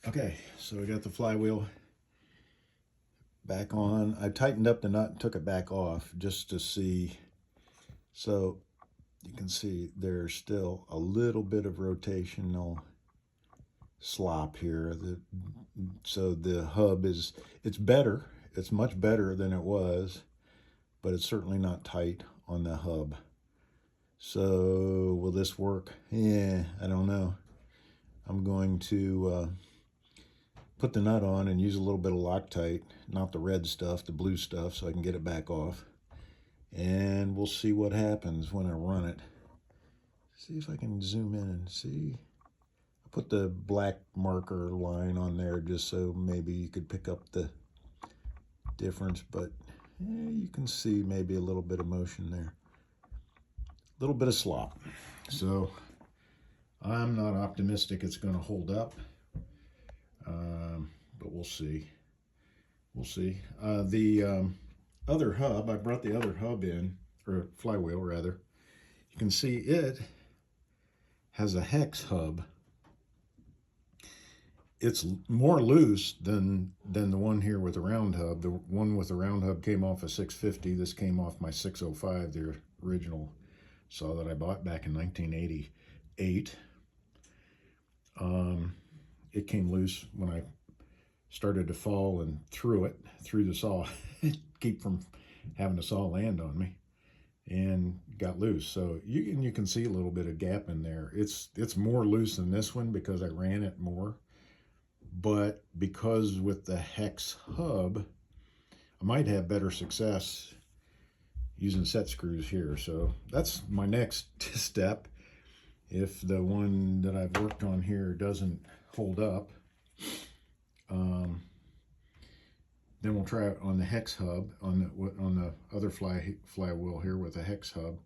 Okay, so we got the flywheel back on. I tightened up the nut and took it back off just to see. So you can see there's still a little bit of rotational slop here. So the hub it's better. It's much better than it was, but it's certainly not tight on the hub. So will this work? Yeah, I don't know. I'm going to put the nut on and use a little bit of Loctite, not the red stuff, the blue stuff, so I can get it back off. And we'll see what happens when I run it. See if I can zoom in and see. I put the black marker line on there just so maybe you could pick up the difference, but you can see maybe a little bit of motion there. A little bit of slop. So I'm not optimistic it's going to hold up, but we'll see. We'll see. The other hub, I brought the other hub in, or flywheel rather. You can see it has a hex hub. It's more loose than the one here with the round hub. The one with the round hub came off a 650. This came off my 605, the original saw that I bought back in 1988. It came loose when I started to fall and threw the saw, keep from having the saw land on me, and got loose. So you can see a little bit of gap in there. It's more loose than this one because I ran it more, but because with the hex hub, I might have better success using set screws here. So that's my next step. If the one that I've worked on here doesn't hold up, then we'll try it on the hex hub, on the other flywheel here with a hex hub.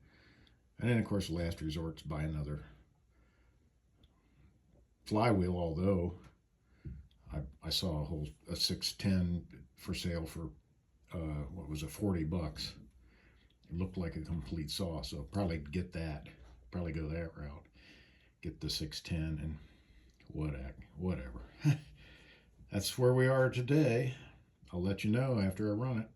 And then of course the last resort's buy another flywheel, although I saw a 610 for sale for what was it, 40 bucks. It looked like a complete saw, so probably get that, probably go that route, get the 610 and whatever. That's where we are today. I'll let you know after I run it.